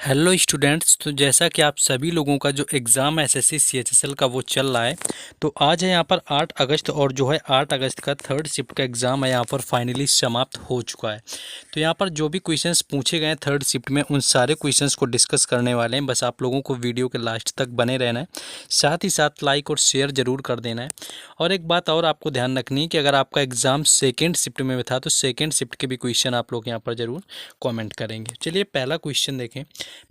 Hello students. तो जैसा कि आप सभी लोगों का जो एग्ज़ाम एसएससी सीएचएसएल का वो चल रहा है, तो आज है यहाँ पर 8 अगस्त और जो है 8 अगस्त का थर्ड शिफ्ट का एग्ज़ाम है यहाँ पर फाइनली समाप्त हो चुका है। तो यहाँ पर जो भी क्वेश्चंस पूछे गए हैं थर्ड शिफ्ट में, उन सारे क्वेश्चंस को डिस्कस करने वाले हैं। बस आप लोगों को वीडियो के लास्ट तक बने रहना है, साथ ही साथ लाइक और शेयर ज़रूर कर देना है। और एक बात और आपको ध्यान रखनी है कि अगर आपका एग्ज़ाम सेकेंड शिफ्ट में था तो सेकेंड शिफ्ट के भी क्वेश्चन आप लोग यहाँ पर ज़रूर कॉमेंट करेंगे। चलिए पहला क्वेश्चन देखें।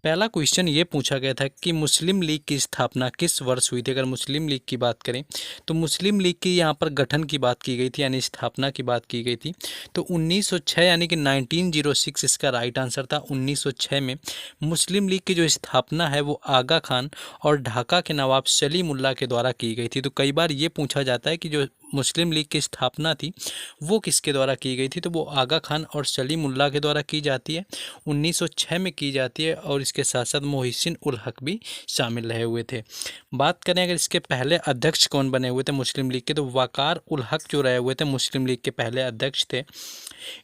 पहला क्वेश्चन ये पूछा गया था कि मुस्लिम लीग की स्थापना किस वर्ष हुई थी। अगर मुस्लिम लीग की बात करें तो मुस्लिम लीग की यहाँ पर गठन की बात की गई थी, यानी स्थापना की बात की गई थी। तो 1906 यानी कि 1906 इसका राइट आंसर था। 1906 में मुस्लिम लीग की जो स्थापना है वो आगा खान और ढाका के नवाब सलीमुल्लाह के द्वारा की गई थी। तो कई बार ये पूछा जाता है कि जो मुस्लिम लीग की स्थापना थी वो किसके द्वारा की गई थी, तो वो आगा खान और सलीमुल्लाह के द्वारा की जाती है, 1906 में की जाती है। और इसके साथ साथ मोहसिन उल हक भी शामिल रहे हुए थे। बात करें अगर इसके पहले अध्यक्ष कौन बने हुए थे मुस्लिम लीग के, तो वकार उल हक जो रहे हुए थे मुस्लिम लीग के पहले अध्यक्ष थे।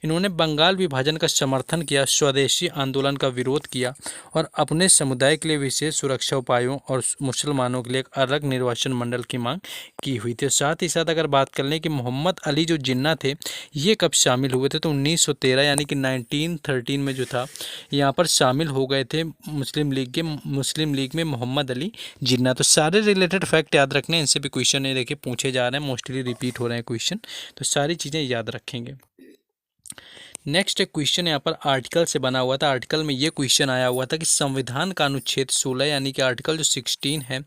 इन्होंने बंगाल विभाजन का समर्थन किया, स्वदेशी आंदोलन का विरोध किया और अपने समुदाय के लिए विशेष सुरक्षा उपायों और मुसलमानों के लिए एक अलग निर्वाचन मंडल की मांग की हुई थी। साथ ही साथ अगर बात कर लें कि मोहम्मद अली जो जिन्ना थे ये कब शामिल हुए थे, तो 1913 यानी कि 1913 में जो था यहाँ पर शामिल हो गए थे मुस्लिम लीग में मोहम्मद अली जिन्ना। तो सारे रिलेटेड फैक्ट याद रखने, इनसे भी क्वेश्चन ये देखिए पूछे जा रहे हैं, मोस्टली रिपीट हो रहे हैं क्वेश्चन, तो सारी चीज़ें याद रखेंगे। नेक्स्ट एक क्वेश्चन यहाँ पर आर्टिकल से बना हुआ था। आर्टिकल में ये क्वेश्चन आया हुआ था कि संविधान का अनुच्छेद 16 यानी कि आर्टिकल जो 16 है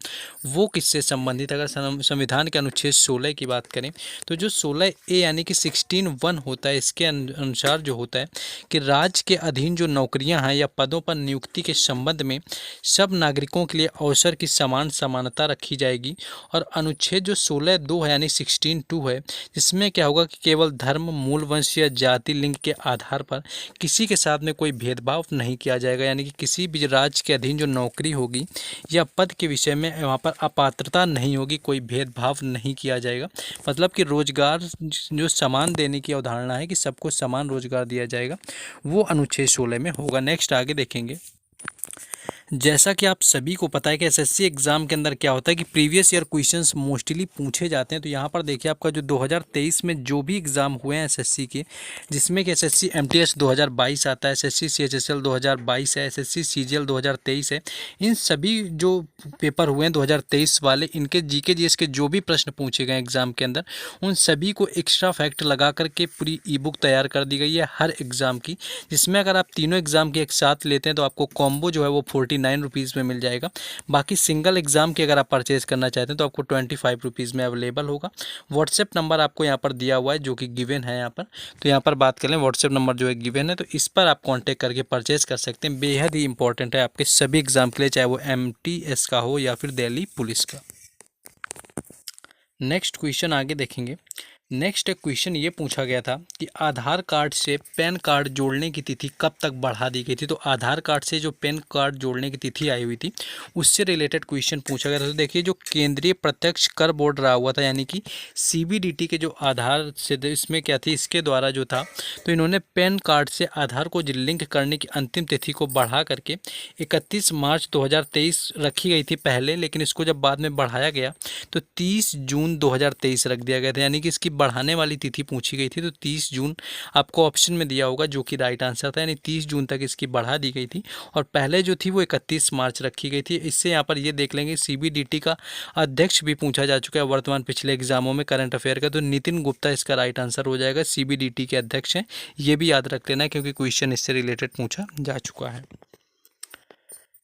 वो किससे संबंधित है। अगर संविधान के अनुच्छेद 16 की बात करें तो जो 16 ए यानी कि 16(1) होता है, इसके अनुसार जो होता है कि राज्य के अधीन जो नौकरियां हैं या पदों पर नियुक्ति के संबंध में सब नागरिकों के लिए अवसर की समान समानता रखी जाएगी। और अनुच्छेद जो 16(2) है यानी 16(2) है, जिसमें क्या होगा कि केवल धर्म, मूल वंश या जाति, लिंग के आधार पर किसी के साथ में कोई भेदभाव नहीं किया जाएगा। यानी कि किसी भी राज्य के अधीन जो नौकरी होगी या पद के विषय में वहाँ पर अपात्रता नहीं होगी, कोई भेदभाव नहीं किया जाएगा। मतलब कि रोजगार जो समान देने की अवधारणा है कि सबको समान रोजगार दिया जाएगा, वो अनुच्छेद 16 में होगा। नेक्स्ट आगे देखेंगे। जैसा कि आप सभी को पता है कि एसएससी एग्ज़ाम के अंदर क्या होता है कि प्रीवियस ईयर क्वेश्चंस मोस्टली पूछे जाते हैं। तो यहाँ पर देखिए आपका जो 2023 में जो भी एग्ज़ाम हुए हैं एसएससी के, जिसमें कि एसएससी एमटीएस 2022 आता है, एसएससी सीएचएसएल 2022 है, एसएससी सीजीएल 2023 है, इन सभी जो पेपर हुए हैं 2023 वाले, इनके जीके जीएस के जो भी प्रश्न पूछे गए एग्ज़ाम के अंदर, उन सभी को एक्स्ट्रा फैक्ट लगा करके पूरी ई बुक तैयार कर दी गई है हर एग्ज़ाम की, जिसमें अगर आप तीनों एग्ज़ाम के एक साथ लेते हैं तो आपको कॉम्बो जो है वो 49 रुपीज़ में मिल जाएगा। बाकी सिंगल एग्ज़ाम की अगर आप परचेज़ करना चाहते हैं तो आपको 25 रुपीज़ में अवेलेबल होगा। व्हाट्सएप नंबर आपको यहाँ पर दिया हुआ है जो कि गिवन है यहाँ पर। तो यहाँ पर बात करें व्हाट्सएप नंबर जो है गिवन है, तो इस पर आप कॉन्टैक्ट करके परचेज़ कर सकते हैं। बेहद ही इंपॉर्टेंट है आपके सभी एग्ज़ाम के लिए, चाहे वो एमटीएस का हो या फिर दिल्ली पुलिस का। नेक्स्ट क्वेश्चन आगे देखेंगे। नेक्स्ट एक क्वेश्चन ये पूछा गया था कि आधार कार्ड से पैन कार्ड जोड़ने की तिथि कब तक बढ़ा दी गई थी। तो आधार कार्ड से जो पैन कार्ड जोड़ने की तिथि आई हुई थी उससे रिलेटेड क्वेश्चन पूछा गया था। तो देखिए जो केंद्रीय प्रत्यक्ष कर बोर्ड रहा हुआ था यानी कि सीबीडीटी के जो आधार से इसमें क्या थी, इसके द्वारा जो था, तो इन्होंने पैन कार्ड से आधार को लिंक करने की अंतिम तिथि को बढ़ा करके 31 मार्च 2023 रखी गई थी पहले, लेकिन इसको जब बाद में बढ़ाया गया तो 30 जून 2023 रख दिया गया था। यानी कि इसकी बढ़ाने वाली तिथि पूछी गई थी तो 30 जून आपको ऑप्शन में दिया होगा जो कि राइट आंसर था। यानी 30 जून तक इसकी बढ़ा दी गई थी और पहले जो थी वो 31 मार्च रखी गई थी। इससे यहाँ पर ये देख लेंगे सीबीडीटी का अध्यक्ष भी पूछा जा चुका है वर्तमान पिछले एग्जामों में करंट अफेयर का, तो नितिन गुप्ता इसका राइट आंसर हो जाएगा। सीबीडीटी के अध्यक्ष हैं, ये भी याद रख लेना क्योंकि क्वेश्चन इससे रिलेटेड पूछा जा चुका है।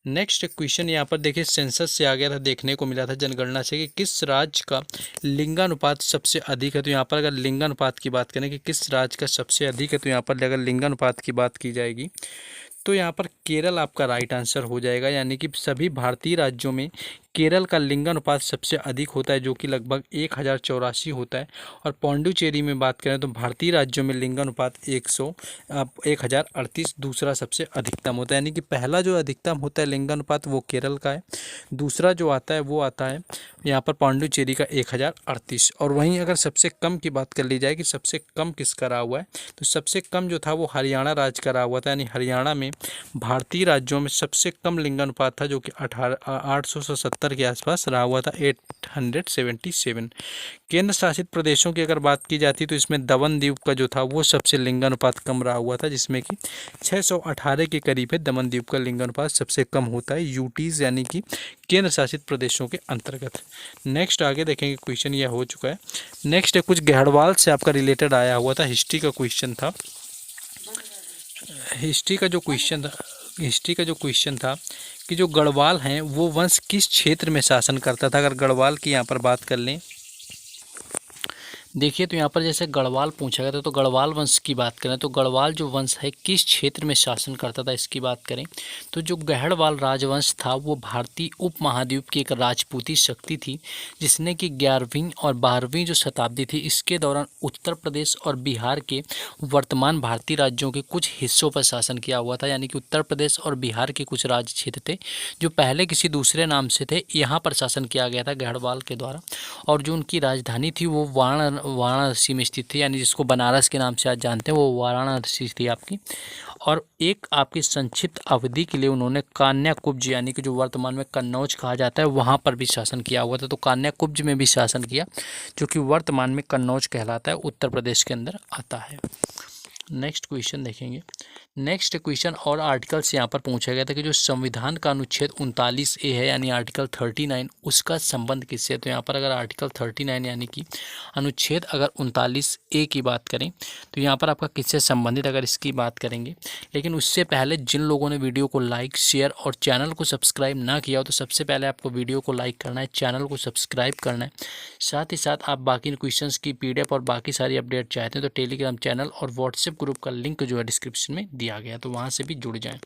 नेक्स्ट क्वेश्चन यहाँ पर देखिए सेंसस से आ गया था, देखने को मिला था जनगणना से कि किस राज्य का लिंगानुपात सबसे अधिक है। तो यहाँ पर अगर लिंगानुपात की बात करें कि किस राज्य का सबसे अधिक है, तो यहाँ पर अगर लिंगानुपात की बात की जाएगी तो यहाँ पर केरल आपका राइट आंसर हो जाएगा। यानी कि सभी भारतीय राज्यों में केरल का लिंगानुपात सबसे अधिक होता है जो कि लगभग 1084 होता है। और पौंडुचेरी में बात करें तो भारतीय राज्यों में लिंगानुपात 1038 दूसरा सबसे अधिकतम होता है। यानी कि पहला जो अधिकतम होता है लिंगानुपात वो केरल का है, दूसरा जो आता है वो आता है यहाँ पर पौंडुचेरी का 1038। और वहीं अगर सबसे कम की बात कर ली जाए कि सबसे कम किसका रहा हुआ है, तो सबसे कम जो था वो हरियाणा राज्य का रहा हुआ था। यानी हरियाणा में भारतीय राज्यों में सबसे कम लिंगानुपात था जो कि 870 के आसपास रहा हुआ था, 877। केंद्र शासित प्रदेशों की अगर बात की जाती तो इसमें दमन द्वीप का जो था वो सबसे लिंगानुपात कम रहा हुआ था, जिसमें कि 618 के करीब है। दमन द्वीप का लिंगानुपात सबसे कम होता है यूटीज यानी कि केंद्र शासित प्रदेशों के अंतर्गत। नेक्स्ट आगे देखेंगे, क्वेश्चन यह हो चुका है। नेक्स्ट है कुछ गढ़वाल से आपका रिलेटेड आया हुआ था, हिस्ट्री का क्वेश्चन था। हिस्ट्री का जो क्वेश्चन था कि जो गढ़वाल हैं वो वंश किस क्षेत्र में शासन करता था। अगर गढ़वाल की यहाँ पर बात कर लें, देखिए तो यहाँ पर जैसे गढ़वाल पूछा गया था, तो गढ़वाल वंश की बात करें तो गढ़वाल जो वंश है किस क्षेत्र में शासन करता था इसकी बात करें तो जो गढ़वाल राजवंश था वो भारतीय उपमहाद्वीप की एक राजपूती शक्ति थी, जिसने कि 11वीं और 12वीं जो शताब्दी थी इसके दौरान उत्तर प्रदेश और बिहार के वर्तमान भारतीय राज्यों के कुछ हिस्सों पर शासन किया हुआ था। यानी कि उत्तर प्रदेश और बिहार के कुछ राज्य क्षेत्र थे जो पहले किसी दूसरे नाम से थे, यहाँ पर शासन किया गया था गढ़वाल के द्वारा। और जो उनकी राजधानी थी वो वाराणसी में स्थित थी, यानी जिसको बनारस के नाम से आज जानते हैं वो वाराणसी थी आपकी। और एक आपकी संक्षिप्त अवधि के लिए उन्होंने कान्याकुब्ज यानी कि जो वर्तमान में कन्नौज कहा जाता है वहाँ पर भी शासन किया हुआ था। तो कान्याकुब्ज में भी शासन किया जो कि वर्तमान में कन्नौज कहलाता है, उत्तर प्रदेश के अंदर आता है। नेक्स्ट क्वेश्चन देखेंगे। नेक्स्ट क्वेश्चन और आर्टिकल से यहाँ पर पूछा गया था कि जो संविधान का अनुच्छेद 39A है यानी आर्टिकल 39 उसका संबंध किससे। तो यहाँ पर अगर आर्टिकल 39 यानी कि अनुच्छेद अगर 39A की बात करें तो यहाँ पर आपका किससे संबंधित अगर इसकी बात करेंगे। लेकिन उससे पहले जिन लोगों ने वीडियो को लाइक शेयर और चैनल को सब्सक्राइब ना किया हो तो सबसे पहले आपको वीडियो को लाइक करना है, चैनल को सब्सक्राइब करना है। साथ ही साथ आप बाकी क्वेश्चन की PDF और बाकी सारी अपडेट चाहते हैं तो टेलीग्राम चैनल और व्हाट्सएप ग्रुप का लिंक जो है डिस्क्रिप्शन में दिया गया, तो वहाँ से भी जुड़ जाएं।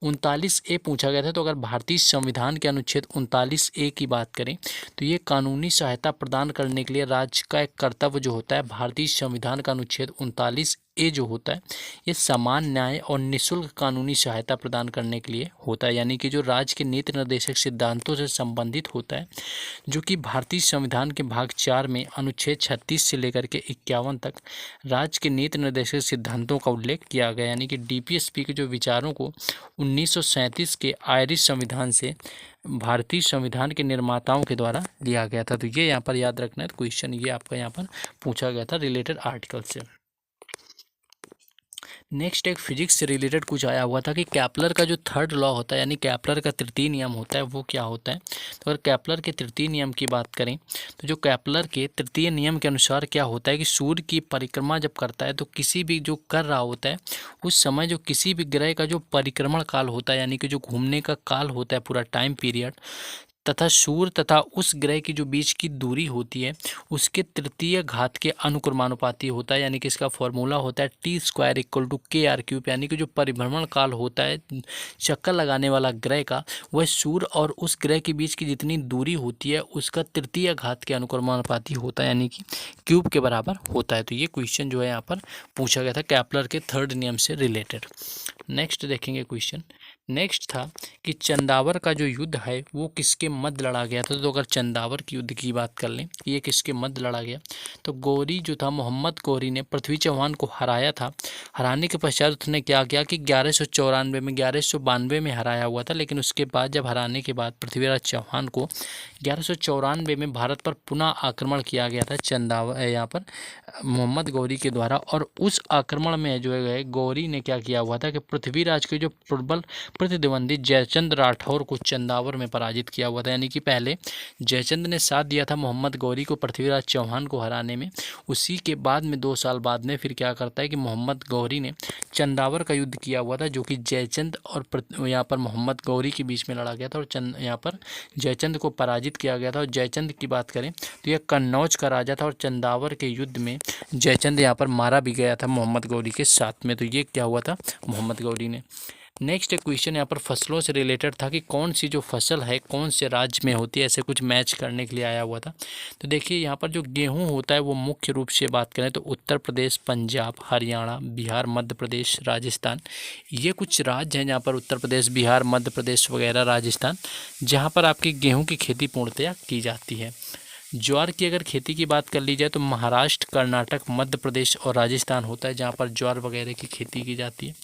39A पूछा गया था, तो अगर भारतीय संविधान के अनुच्छेद 39A की बात करें तो ये कानूनी सहायता प्रदान करने के लिए राज्य का एक कर्तव्य जो होता है। भारतीय संविधान का अनुच्छेद 39A जो होता है ये समान न्याय और निःशुल्क कानूनी सहायता प्रदान करने के लिए होता है। यानी कि जो राज्य के नीति निर्देशक सिद्धांतों से संबंधित होता है, जो कि भारतीय संविधान के भाग 4 में अनुच्छेद 36 से लेकर के 51 तक राज्य के नीति निर्देशक सिद्धांतों का उल्लेख किया गया। यानी कि DPSP के जो विचारों को 1937 के आयरिश संविधान से भारतीय संविधान के निर्माताओं के द्वारा लिया गया था। तो ये यहाँ पर याद रखना है, क्वेश्चन ये आपका यहाँ पर पूछा गया था रिलेटेड आर्टिकल से। नेक्स्ट एक फिजिक्स से रिलेटेड कुछ आया हुआ था कि कैपलर का जो थर्ड लॉ होता है यानी कैपलर का तृतीय नियम होता है वो क्या होता है। तो अगर कैपलर के तृतीय नियम की बात करें तो जो कैपलर के तृतीय नियम के अनुसार क्या होता है कि सूर्य की परिक्रमा जब करता है तो किसी भी जो कर रहा होता है उस समय जो किसी भी ग्रह का जो परिक्रमण काल होता है यानी कि जो घूमने का काल होता है पूरा टाइम पीरियड तथा सूर्य तथा उस ग्रह की जो बीच की दूरी होती है उसके तृतीय घात के अनुक्रमानुपाती होता है। यानी कि इसका फॉर्मूला होता है T² = KR³ यानी कि जो परिभ्रमण काल होता है चक्कर लगाने वाला ग्रह का वह सूर्य और उस ग्रह के बीच की जितनी दूरी होती है उसका तृतीय घात के अनुक्रमानुपाती होता है, यानी कि क्यूब के बराबर होता है। तो ये क्वेश्चन जो है यहाँ पर पूछा गया था कैपलर के थर्ड नियम से रिलेटेड। नेक्स्ट देखेंगे क्वेश्चन। नेक्स्ट था कि चंदावर का जो युद्ध है वो किसके मध्य लड़ा गया था। तो अगर चंदावर की युद्ध की बात कर लें ये किसके मध्य लड़ा गया, तो गौरी जो था मोहम्मद गौरी ने पृथ्वी चौहान को हराया था। हराने के पश्चात उसने क्या किया कि 1192 में हराया हुआ था, लेकिन उसके बाद जब हराने के बाद पृथ्वीराज चौहान को 1194 में भारत पर पुनः आक्रमण किया गया था चंदावर यहाँ पर मोहम्मद गौरी के द्वारा। और उस आक्रमण में जो है गौरी ने क्या किया हुआ था कि पृथ्वीराज के जो प्रबल प्रतिद्वंदी जयचंद राठौर को चंदावर में पराजित किया हुआ था। यानी कि पहले जयचंद ने साथ दिया था मोहम्मद गौरी को पृथ्वीराज चौहान को हराने में, उसी के बाद में 2 साल बाद में फिर क्या करता है कि मोहम्मद गौरी ने चंदावर का युद्ध किया हुआ था जो कि जयचंद और यहाँ पर मोहम्मद गौरी के बीच में लड़ा गया था और यहाँ पर जयचंद को पराजित किया गया था। और जयचंद की बात करें तो यह कन्नौज का राजा था और चंदावर के युद्ध में जयचंद यहाँ पर मारा भी गया था मोहम्मद गौरी के साथ में। तो ये क्या हुआ था मोहम्मद गौरी ने। नेक्स्ट एक क्वेश्चन यहाँ पर फसलों से रिलेटेड था कि कौन सी जो फसल है कौन से राज्य में होती है, ऐसे कुछ मैच करने के लिए आया हुआ था। तो देखिए यहाँ पर जो गेहूँ होता है वो मुख्य रूप से बात करें तो उत्तर प्रदेश, पंजाब, हरियाणा, बिहार, मध्य प्रदेश, राजस्थान, ये कुछ राज्य हैं जहाँ पर उत्तर प्रदेश, बिहार, मध्य प्रदेश वगैरह, राजस्थान, जहाँ पर आपकी गेहूँ की खेती पूर्णतया की जाती है। ज्वार की अगर खेती की बात कर ली जाए तो महाराष्ट्र, कर्नाटक, मध्य प्रदेश और राजस्थान होता है जहाँ पर ज्वार वगैरह की खेती की जाती है।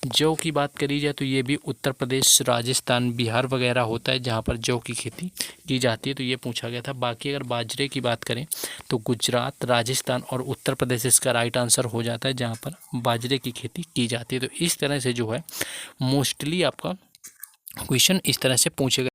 जौ की बात करी जाए तो ये भी उत्तर प्रदेश, राजस्थान, बिहार वगैरह होता है जहाँ पर जौ की खेती की जाती है, तो ये पूछा गया था। बाकी अगर बाजरे की बात करें तो गुजरात, राजस्थान और उत्तर प्रदेश इसका राइट आंसर हो जाता है जहाँ पर बाजरे की खेती की जाती है। तो इस तरह से जो है मोस्टली आपका क्वेश्चन इस तरह से पूछेगा।